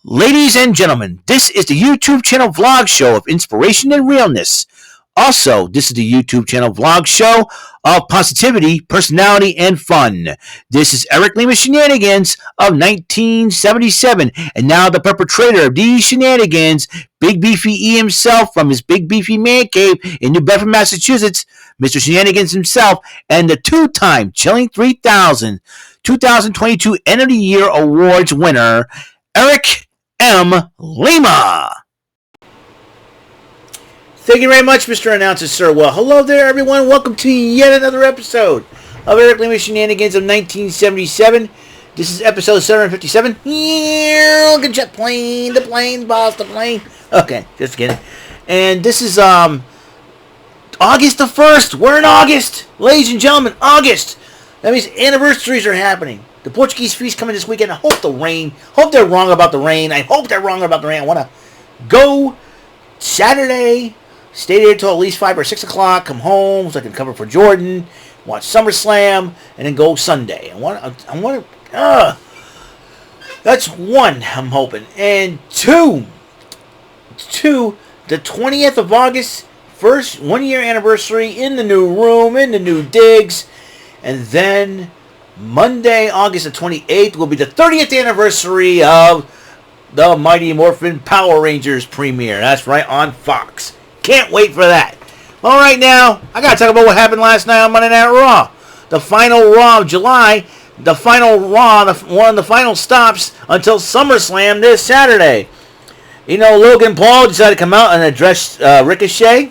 Ladies and gentlemen, this is the YouTube channel vlog show of inspiration and realness. Also, this is the YouTube channel vlog show of positivity, personality, and fun. This is Eric Lima Shenanigans of 1977, and now the perpetrator of these shenanigans, Big Beefy E himself from his Big Beefy Man Cave in New Bedford, Massachusetts, Mr. Shenanigans himself, and the two-time Chilling 3000 2022 End of the Year Awards winner, Eric M. Lima. Thank you very much, Mr. Announcer, sir. Well, hello there, everyone. Welcome to yet another episode of Eric Lima Shenanigans of 1977. This is episode 757. Yeah, look at jet plane, the plane, boss, the plane. Okay, just kidding. And this is August the 1st. We're in August. Ladies and gentlemen, August. That means anniversaries are happening. The Portuguese feast coming this weekend. I hope they're wrong about the rain. I want to go Saturday, stay there till at least 5 or 6 o'clock, come home so I can cover for Jordan, watch SummerSlam, and then go Sunday. That's one, I'm hoping. And two, the 20th of August, first 1 year anniversary in the new room, in the new digs, and then Monday, August the 28th, will be the 30th anniversary of the Mighty Morphin Power Rangers premiere. That's right, on Fox. Can't wait for that. Well, right now, I got to talk about what happened last night on Monday Night Raw. The final Raw of July. The final Raw, one of the final stops until SummerSlam this Saturday. You know, Logan Paul decided to come out and address Ricochet.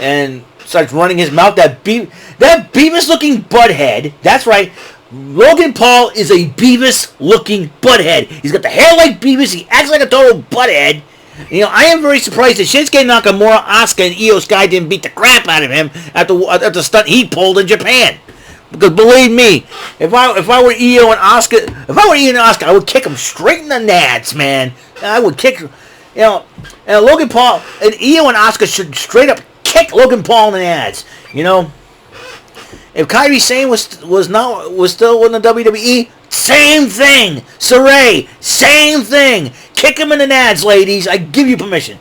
And starts running his mouth. That Beavis-looking butthead. That's right. Logan Paul is a Beavis-looking butthead. He's got the hair like Beavis. He acts like a total butthead. You know, I am very surprised that Shinsuke Nakamura, Asuka, and Io Sky didn't beat the crap out of him at the stunt he pulled in Japan. Because believe me, if I were Io and Asuka, I would kick him straight in the nads, man. I would kick, you know, and Logan Paul and Io and Asuka should straight up kick Logan Paul in the ads. You know, if Kairi Sane was still in the WWE, same thing. Saray, same thing. Kick him in the nads, ladies. I give you permission.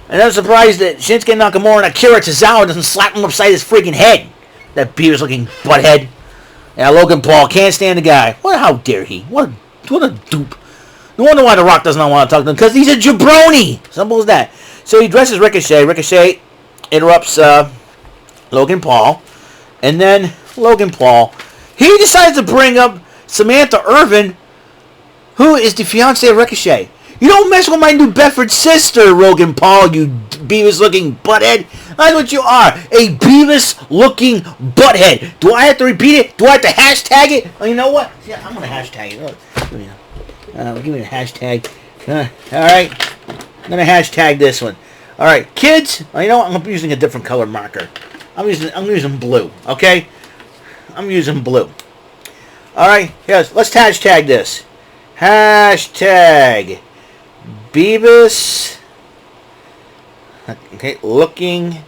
And I'm surprised that Shinsuke Nakamura and Akira Tozawa doesn't slap him upside his freaking head. That Beavis-looking butthead. Yeah, Logan Paul can't stand the guy. How dare he? What a dupe. No wonder why The Rock does not want to talk to him, because he's a jabroni. Simple as that. So he dresses Ricochet. Ricochet interrupts Logan Paul. And then Logan Paul, he decides to bring up Samantha Irvin, who is the fiancée of Ricochet. You don't mess with my New Bedford sister, Logan Paul, you Beavis-looking butthead. That's what you are, a Beavis-looking butthead. Do I have to repeat it? Do I have to hashtag it? Oh, you know what? Yeah, I'm going to hashtag it. Give me the hashtag. All right. I'm going to hashtag this one. All right, kids. You know what? I'm using a different color marker. I'm using blue. Okay. I'm using blue. All right. Yes. Let's hashtag this. Hashtag Beavis. Okay. Looking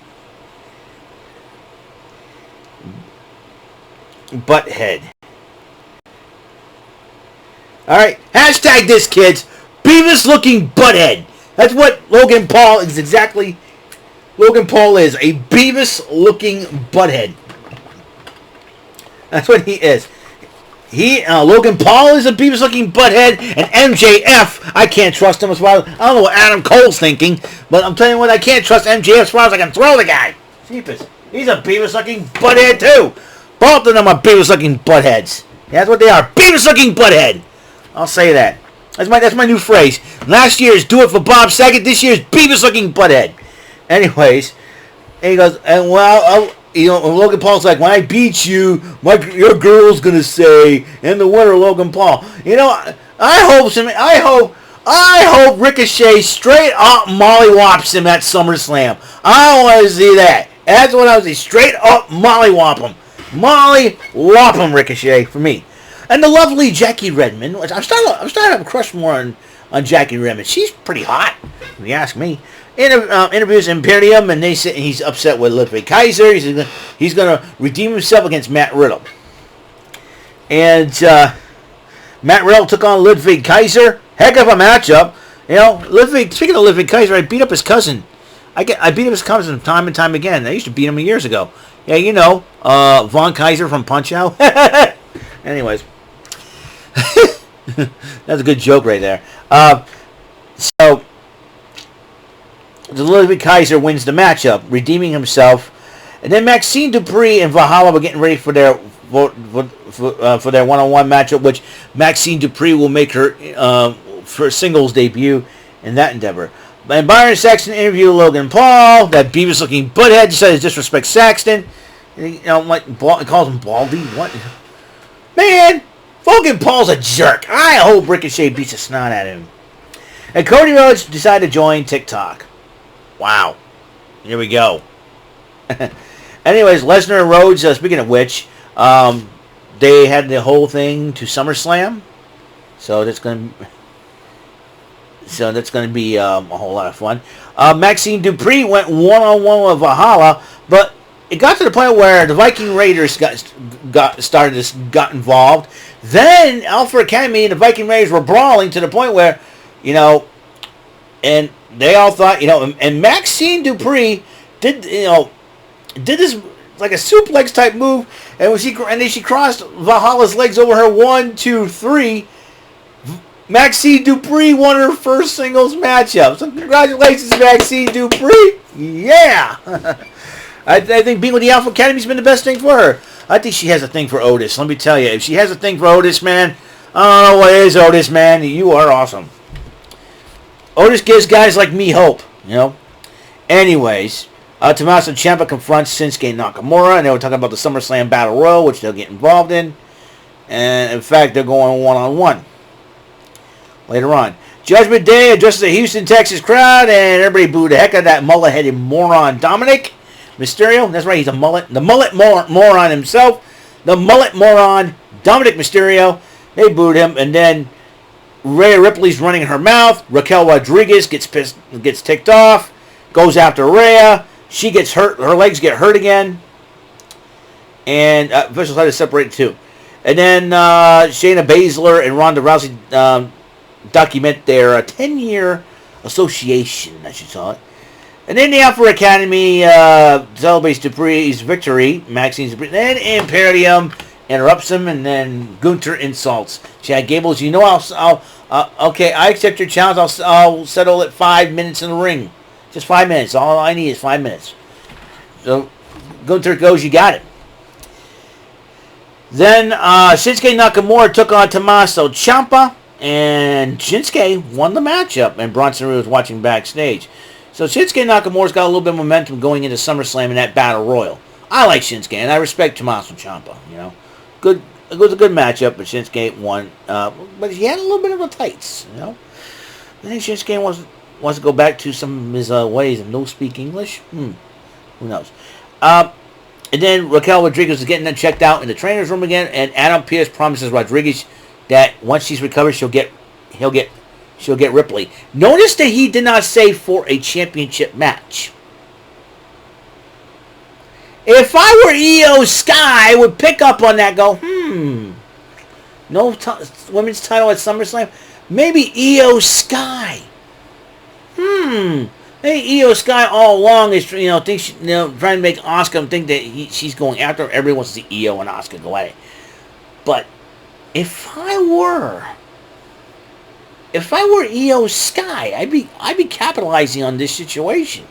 butthead. All right. Hashtag this, kids. Beavis looking butthead. That's what Logan Paul is exactly. Logan Paul is a Beavis-looking butthead. That's what he is. Logan Paul is a Beavis-looking butthead, and MJF, I can't trust him as far as, I don't know what Adam Cole's thinking, but I'm telling you what, I can't trust MJF as far as I can throw the guy. Jeepers. He's a Beavis-looking butthead, too. Both of them are Beavis-looking buttheads. That's what they are. Beavis-looking butthead. I'll say that. That's my new phrase. Last year's Do It for Bob Saget. This year's Beavis-looking butthead. Anyways, and he goes, and well, Logan Paul's like, when I beat you, your girl's gonna say, and the winner, Logan Paul. You know, I hope Ricochet straight up mollywops him at SummerSlam. I want to see that. That's what I was saying. Straight up mollywop him. Mollywop him, Ricochet, for me. And the lovely Jackie Redmond. I'm starting to have a crush more on Jackie Redmond. She's pretty hot, if you ask me. Interviews Imperium, and they say he's upset with Ludwig Kaiser. He's going to redeem himself against Matt Riddle. And Matt Riddle took on Ludwig Kaiser. Heck of a matchup. You know, speaking of Ludwig Kaiser, I beat up his cousin. I beat up his cousin time and time again. I used to beat him years ago. Yeah, you know, Von Kaiser from Punch-Out. Anyways. That's a good joke right there. So, the Ludwig Kaiser wins the matchup, redeeming himself. And then Maxine Dupree and Valhalla were getting ready for their one-on-one matchup, which Maxine Dupree will make her for singles debut in that endeavor. And Byron Saxton interviewed Logan Paul. That Beavis-looking butthead decided to disrespect Saxton. And he, calls him Baldy. What? Man, Logan Paul's a jerk. I hope Ricochet beats the snot out of him. And Cody Rhodes decided to join TikTok. Wow. Here we go. Anyways, Lesnar and Rhodes, speaking of which, they had the whole thing to SummerSlam. So that's going to be a whole lot of fun. Maxine Dupree went one-on-one with Valhalla, but it got to the point where the Viking Raiders got involved. Then Alpha Academy and the Viking Raiders were brawling to the point where, you know, and they all thought, you know, and Maxine Dupree did this like a suplex type move, and then she crossed Valhalla's legs over her 1, 2, 3. Maxine Dupree won her first singles matchup. So congratulations, Maxine Dupree. Yeah. I think being with the Alpha Academy's been the best thing for her. I think she has a thing for Otis. Let me tell you, if she has a thing for Otis, man, I don't know what it is, Otis, man. You are awesome. Otis gives guys like me hope, you know. Anyways, Tommaso Ciampa confronts Shinsuke Nakamura, and they were talking about the SummerSlam Battle Royal, which they'll get involved in. And, in fact, they're going one-on-one later on. Judgment Day addresses the Houston, Texas crowd, and everybody booed the heck out of that mullet-headed moron Dominic Mysterio. That's right, he's a mullet. The mullet moron himself. The mullet moron Dominic Mysterio. They booed him, and then Rhea Ripley's running her mouth. Raquel Rodriguez gets ticked off. Goes after Rhea. She gets hurt. Her legs get hurt again. And officials had to separate the two. And then Shayna Baszler and Ronda Rousey document their 10-year association, as you saw it. And then the Alpha Academy celebrates Dupree's victory. Maxine's Dupree. Then Imperium interrupts him, and then Gunther insults Chad Gable. You know, okay, I accept your challenge. I'll settle at 5 minutes in the ring. Just 5 minutes. All I need is 5 minutes. So Gunther goes, you got it. Then Shinsuke Nakamura took on Tommaso Ciampa, and Shinsuke won the matchup, and Bronson Reed was watching backstage. So Shinsuke Nakamura's got a little bit of momentum going into SummerSlam in that Battle Royal. I like Shinsuke, and I respect Tommaso Ciampa, you know. Good. It was a good matchup, but Shinsuke won. But he had a little bit of the tights, you know. I think Shinsuke wants to go back to some of his ways and no speak English. Who knows? And then Raquel Rodriguez is getting them checked out in the trainer's room again, and Adam Pearce promises Rodriguez that once she's recovered, she'll get Ripley. Notice that he did not say for a championship match. If I were Io Sky, I would pick up on that. Go, no women's title at SummerSlam. Maybe Io Sky. Maybe Io Sky all along is thinks trying to make Asuka think that she's going after her. Everyone wants to see Io and Asuka go at it. But if I were Io Sky, I'd be capitalizing on this situation.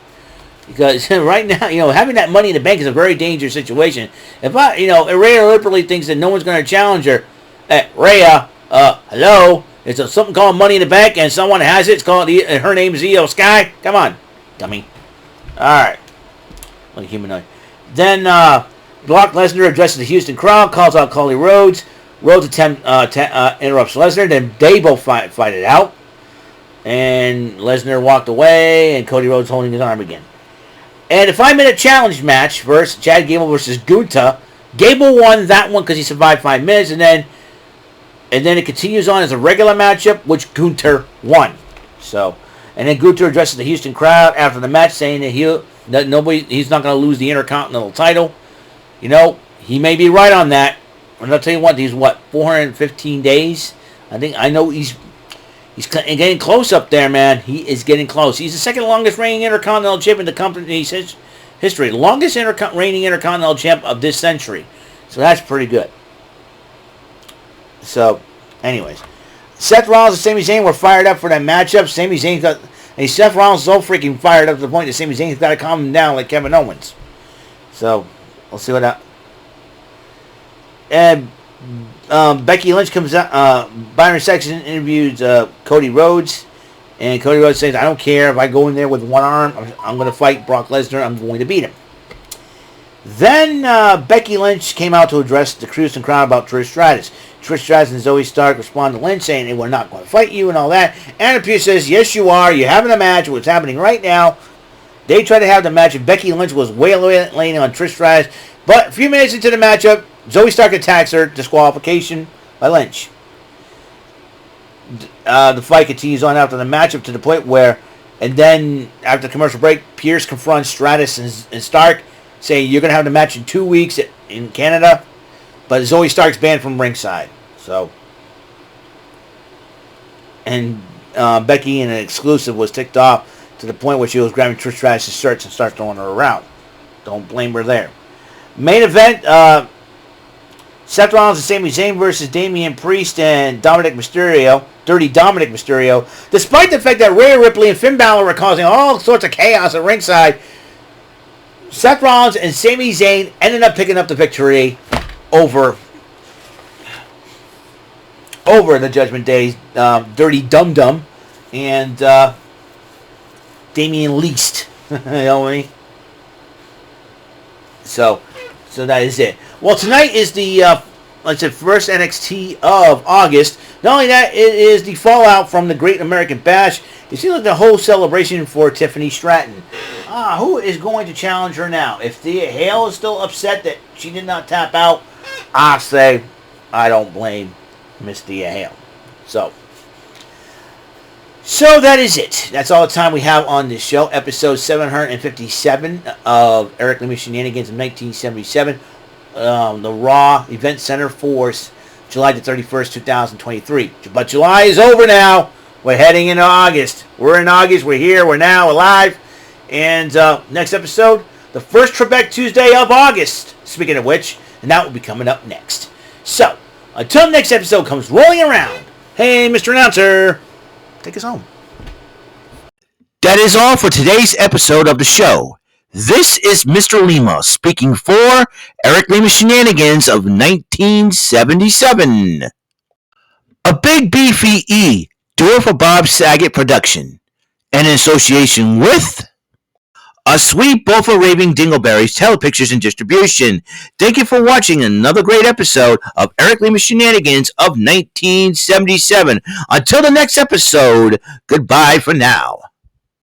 Because right now, having that money in the bank is a very dangerous situation. If Rhea Ripley thinks that no one's going to challenge her, Rhea, hello, it's something called Money in the Bank, and someone has it. It's called. Her name is Io Sky. Come on, dummy. All right, like a humanoid. Then Brock Lesnar addresses the Houston crowd, calls out Cody Rhodes. Rhodes interrupts Lesnar. Then they both fight it out, and Lesnar walked away, and Cody Rhodes holding his arm again. And a 5-minute challenge match versus Chad Gable versus Gunther. Gable won that one because he survived 5 minutes, and then it continues on as a regular matchup, which Gunther won. So, and then Gunther addresses the Houston crowd after the match, saying that he's not going to lose the Intercontinental title. He may be right on that. And I'll tell you what, 415 days. I know he's He's getting close up there, man. He is getting close. He's the second longest reigning Intercontinental Champ in the company's history. Longest reigning Intercontinental Champ of this century. So that's pretty good. So, anyways. Seth Rollins and Sami Zayn were fired up for that matchup. Seth Rollins is so freaking fired up to the point that Sami Zayn's got to calm him down like Kevin Owens. So, we'll see what that... And Becky Lynch comes out. Byron Saxton interviews Cody Rhodes. And Cody Rhodes says, I don't care if I go in there with one arm. I'm going to fight Brock Lesnar. I'm going to beat him. Then Becky Lynch came out to address the Cruising crowd about Trish Stratus. Trish Stratus and Zoe Stark respond to Lynch saying, hey, we're not going to fight you and all that. Anna Pierce says, yes, you are. You're having a match. What's happening right now. They tried to have the match, and Becky Lynch was wailing on Trish Stratus. But a few minutes into the matchup, Zoe Stark attacks her. Disqualification by Lynch. The fight continues on after the matchup to the point where, and then after the commercial break, Pierce confronts Stratus and Stark, saying you're going to have the match in 2 weeks in Canada, but Zoe Stark's banned from ringside. So, and Becky in an exclusive was ticked off to the point where she was grabbing Trish Stratus' shirts and started throwing her around. Don't blame her there. Main event, Seth Rollins and Sami Zayn versus Damian Priest and Dominic Mysterio, Dirty Dominic Mysterio. Despite the fact that Rhea Ripley and Finn Balor were causing all sorts of chaos at ringside, Seth Rollins and Sami Zayn ended up picking up the victory over the Judgment Day, Dirty Dum Dum and Damian Least. You know what I mean? So that is it. Well, tonight is the first NXT of August. Not only that, it is the fallout from the Great American Bash. It seems like the whole celebration for Tiffany Stratton. Who is going to challenge her now? If Thea Hale is still upset that she did not tap out, I say I don't blame Miss Thea Hale. So that is it. That's all the time we have on this show. Episode 757 of Eric Lima Shenanigans in 1977. The Raw Event Center for July the 31st, 2023. But July is over now. We're heading into August. We're in August. We're here. We're now alive. And next episode, the first Trebek Tuesday of August. Speaking of which, and that will be coming up next. So, until next episode comes rolling around. Hey, Mr. Announcer, take us home. That is all for today's episode of the show. This is Mr. Lima speaking for Eric Lima Shenanigans of 1977. A Big Beefy E, Do It for Bob Saget production, and in association with A Sweet Bowl for Raving Dingleberries Telepictures and Distribution. Thank you for watching another great episode of Eric Lima Shenanigans of 1977. Until the next episode, goodbye for now.